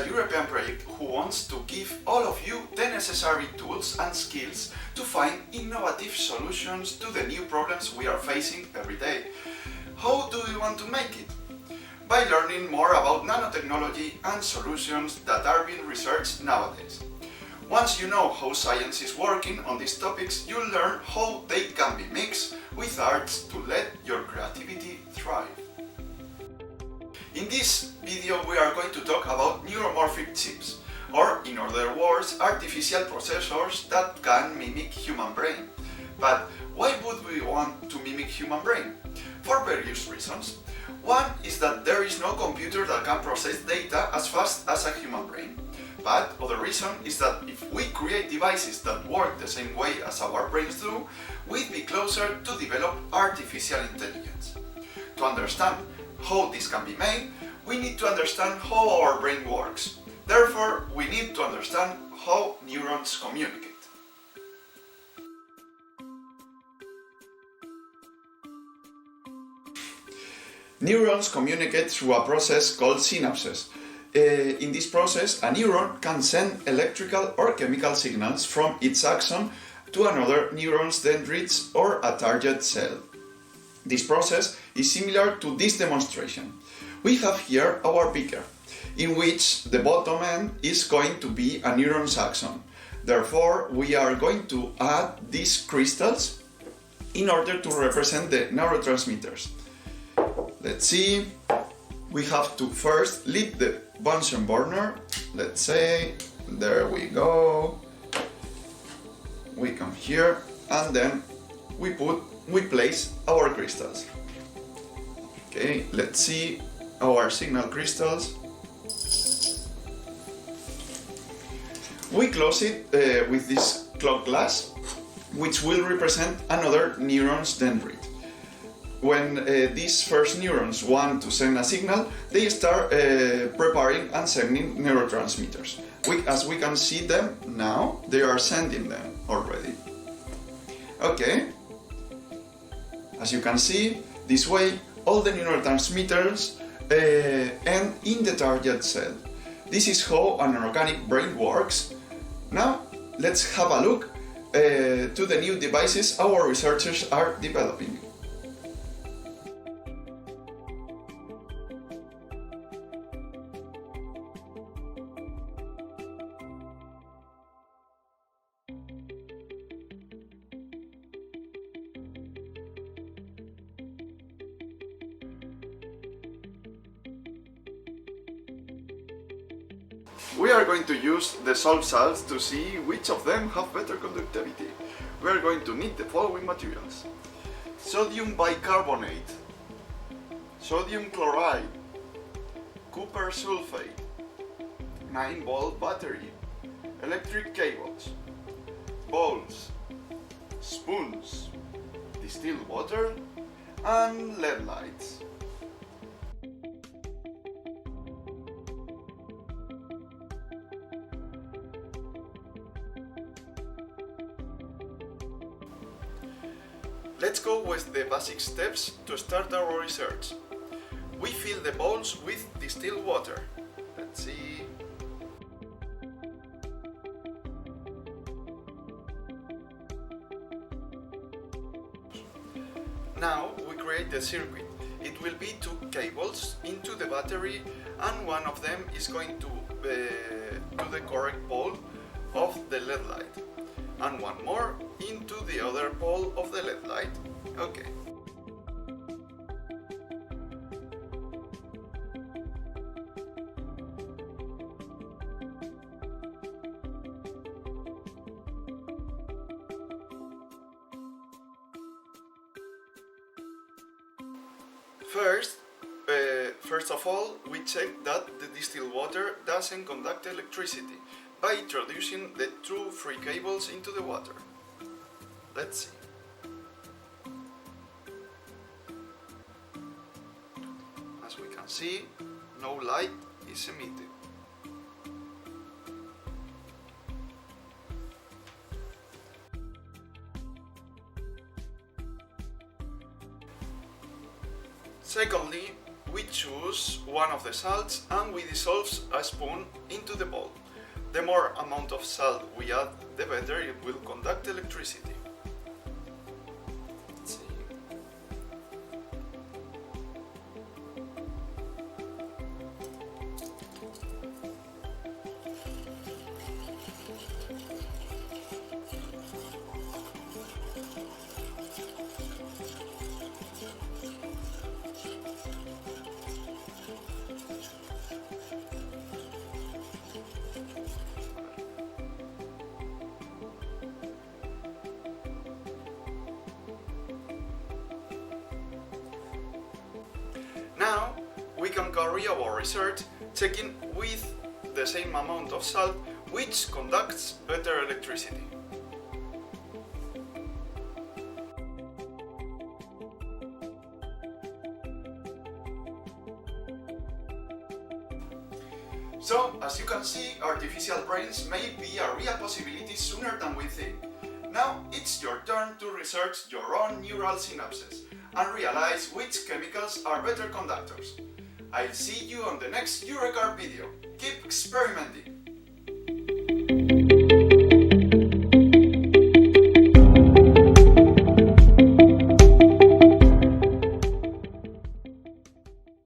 a European project who wants to give all of you the necessary tools and skills to find innovative solutions to the new problems we are facing every day. How do we want to make it? By learning more about nanotechnology and solutions that are being researched nowadays. Once you know how science is working on these topics, you'll learn how they can be mixed with arts to let your creativity thrive. In this video we are going to talk about neuromorphic chips, or in other words, artificial processors that can mimic human brain. But why would we want to mimic human brain? For various reasons. One is that there is no computer that can process data as fast as a human brain. But other reason is that if we create devices that work the same way as our brains do, we'd be closer to develop artificial intelligence. To understand how this can be made, we need to understand how our brain works. Therefore, we need to understand how neurons communicate. Neurons communicate through a process called synapses. In this process, a neuron can send electrical or chemical signals from its axon to another neuron's dendrites or a target cell. This process is similar to this demonstration. We have here our beaker, in which the bottom end is going to be a neuron's axon. Therefore, we are going to add these crystals in order to represent the neurotransmitters. Let's see. We have to first lit the Bunsen burner. Let's say, there we go. We come here and then we place our crystals. Okay, let's see our signal crystals. We close it with this clock glass, which will represent another neuron's dendrite. When these first neurons want to send a signal, they start preparing and sending neurotransmitters. As we can see them now, they are sending them already. Okay. As you can see, this way all the neurotransmitters end in the target cell. This is how an organic brain works. Now, let's have a look to the new devices our researchers are developing. We are going to use the salt salts to see which of them have better conductivity. We are going to need the following materials: sodium bicarbonate, sodium chloride, copper sulfate, 9-volt battery, electric cables, bowls, spoons, distilled water, and LED lights. Let's go with the basic steps to start our research. We fill the bowls with distilled water. Let's see. Now we create the circuit. It will be 2 cables into the battery, and one of them is going to the correct pole of the LED light, and one more into the other pole of the LED light. Okay. First of all, we check that the distilled water doesn't conduct electricity by introducing the 2 free cables into the water. Let's see. As we can see, no light is emitted. Secondly, we choose one of the salts and we dissolve a spoon into the bowl. The more amount of salt we add, the better it will conduct electricity. Let's see. Now we can carry our research checking with the same amount of salt which conducts better electricity. So, as you can see, artificial brains may be a real possibility sooner than we think. Now it's your turn to research your own neural synapses and realize which chemicals are better conductors. I'll see you on the next Eureka video. Keep experimenting!